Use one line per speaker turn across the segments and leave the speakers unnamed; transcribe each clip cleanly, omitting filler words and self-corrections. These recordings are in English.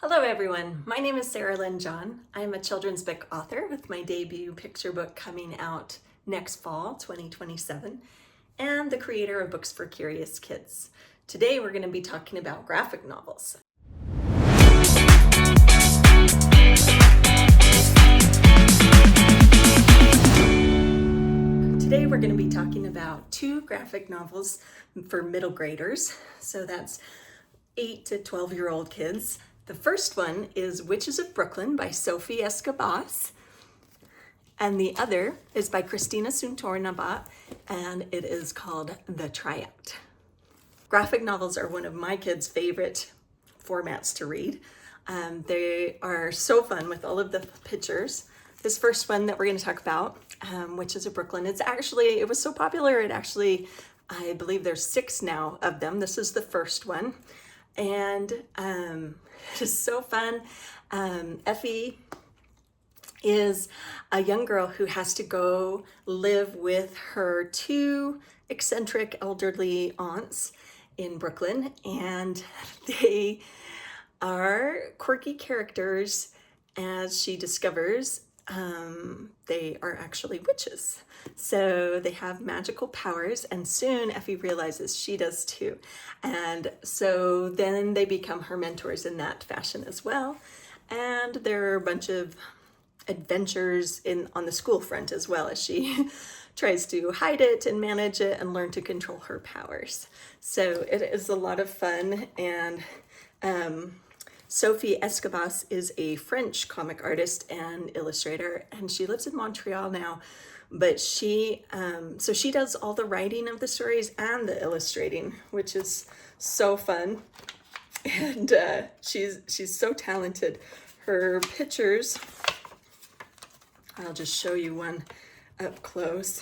Hello everyone, my name is Sarah Lynn John. I'm a children's book author with my debut picture book coming out next fall, 2027, and the creator of Books for Curious Kids. Today we're going to be talking about graphic novels. Today we're going to be talking about two graphic novels for middle graders, so that's 8 to 12-year-old kids. The first one is Witches of Brooklyn by Sophie Escabasse, and the other is by Christina Soontornvat, and it is called The TRYOUT. Graphic novels are one of my kids' favorite formats to read. They are so fun with all of the pictures. This first one that we're going to talk about, Witches of Brooklyn, it was so popular, I believe there's 6 now of them. This is the first one. And it is so fun. Effie is a young girl who has to go live with her 2 eccentric elderly aunts in Brooklyn, and they are quirky characters as she discovers they are actually witches. So they have magical powers, and soon Effie realizes she does too. And so then they become her mentors in that fashion as well. And there are a bunch of adventures on the school front as well, as she tries to hide it and manage it and learn to control her powers. So it is a lot of fun. And Sophie Escabasse is a French comic artist and illustrator, and she lives in Montreal now. But she does all the writing of the stories and the illustrating, which is so fun. And she's so talented. Her pictures, I'll just show you one up close.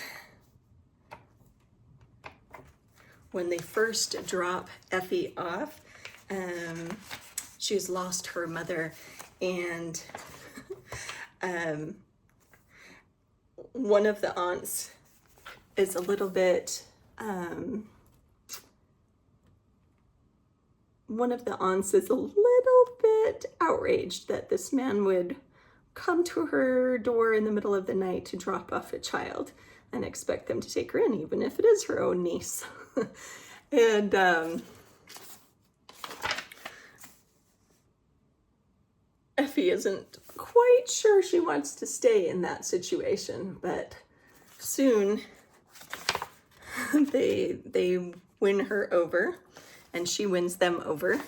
When they first drop Effie off, she's lost her mother, and one of the aunts is a little bit outraged that this man would come to her door in the middle of the night to drop off a child and expect them to take her in, even if it is her own niece. And Effie isn't quite sure she wants to stay in that situation, but soon they win her over, and she wins them over,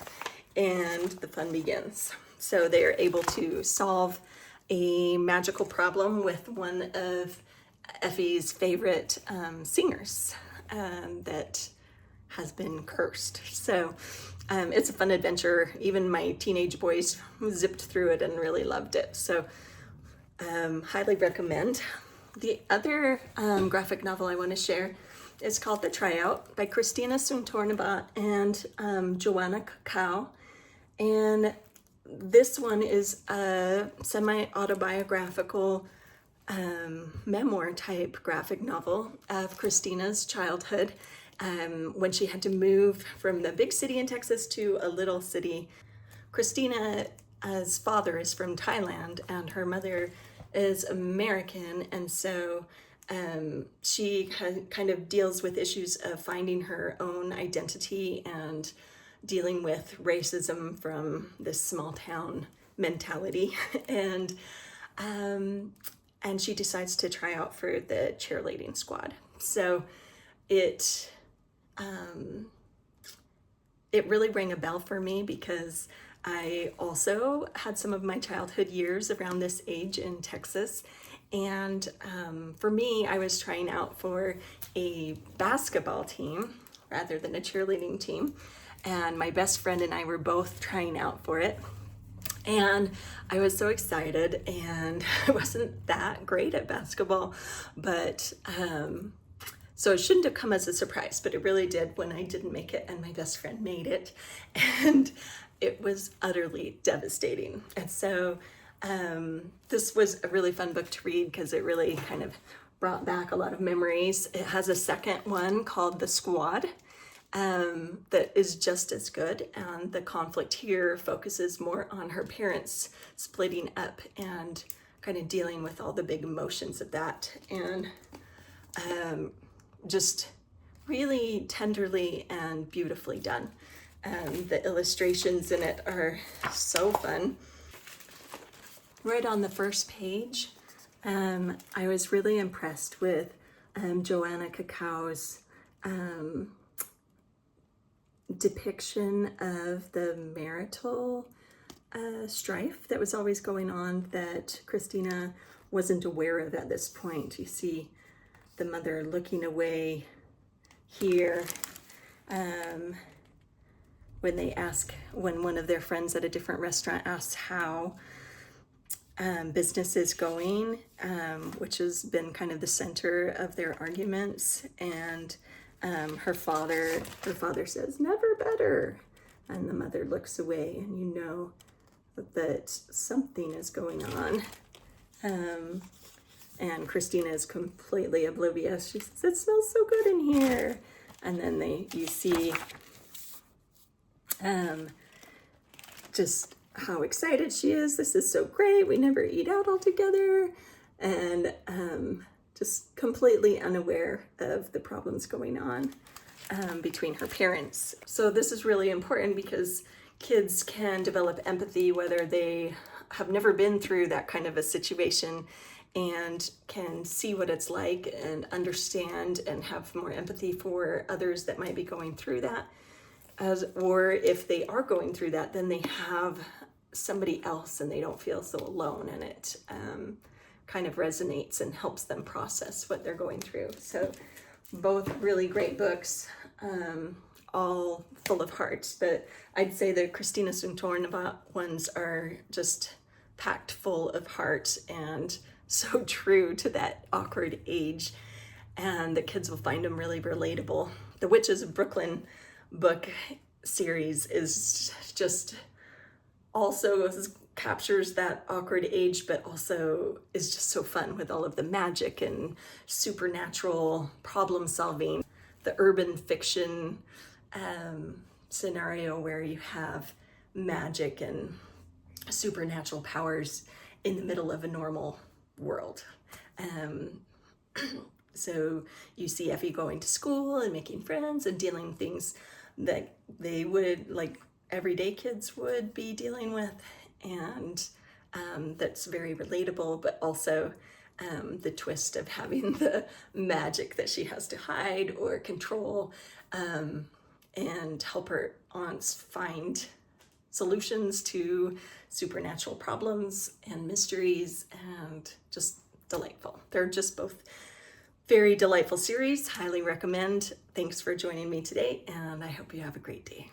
and the fun begins. So they are able to solve a magical problem with one of Effie's favorite singers that has been cursed. So it's a fun adventure. Even my teenage boys zipped through it and really loved it. So highly recommend. The other graphic novel I want to share is called The TRYOUT by Christina Soontornvat and Joanna, Cacao. And this one is a semi-autobiographical memoir type graphic novel of Christina's childhood. When she had to move from the big city in Texas to a little city. Christina's father is from Thailand and her mother is American, and so she kind of deals with issues of finding her own identity and dealing with racism from this small town mentality. And she decides to try out for the cheerleading squad. So it really rang a bell for me because I also had some of my childhood years around this age in Texas. And for me, I was trying out for a basketball team rather than a cheerleading team. And my best friend and I were both trying out for it. And I was so excited, and I wasn't that great at basketball, but so it shouldn't have come as a surprise, but it really did when I didn't make it and my best friend made it. And it was utterly devastating. And so this was a really fun book to read because it really kind of brought back a lot of memories. It has a second one called The Squad, that is just as good. And the conflict here focuses more on her parents splitting up and kind of dealing with all the big emotions of that. And just really tenderly and beautifully done. The illustrations in it are so fun. Right on the first page, I was really impressed with Joanna Cacao's depiction of the marital strife that was always going on that Christina wasn't aware of at this point. You see the mother looking away here when one of their friends at a different restaurant asks how business is going, which has been kind of the center of their arguments. And her father says, "Never better." And the mother looks away, and you know that something is going on. And Christina is completely oblivious. She says, "It smells so good in here." And then you see just how excited she is. This is so great. We never eat out all together. And just completely unaware of the problems going on between her parents. So this is really important because kids can develop empathy whether they have never been through that kind of a situation, and can see what it's like and understand and have more empathy for others that might be going through that. Or if they are going through that, then they have somebody else and they don't feel so alone, and it kind of resonates and helps them process what they're going through. So both really great books, all full of heart. But I'd say the Christina Soontornvat ones are just packed full of heart and so true to that awkward age, and the kids will find them really relatable. The Witches of Brooklyn book series is just also captures that awkward age, but also is just so fun with all of the magic and supernatural problem solving. The urban fiction scenario where you have magic and supernatural powers in the middle of a normal world. So you see Effie going to school and making friends and dealing with things that they would, like everyday kids would be dealing with, and that's very relatable, but also the twist of having the magic that she has to hide or control, and help her aunts find solutions to supernatural problems and mysteries, and just delightful. They're just both very delightful series. Highly recommend. Thanks for joining me today, and I hope you have a great day.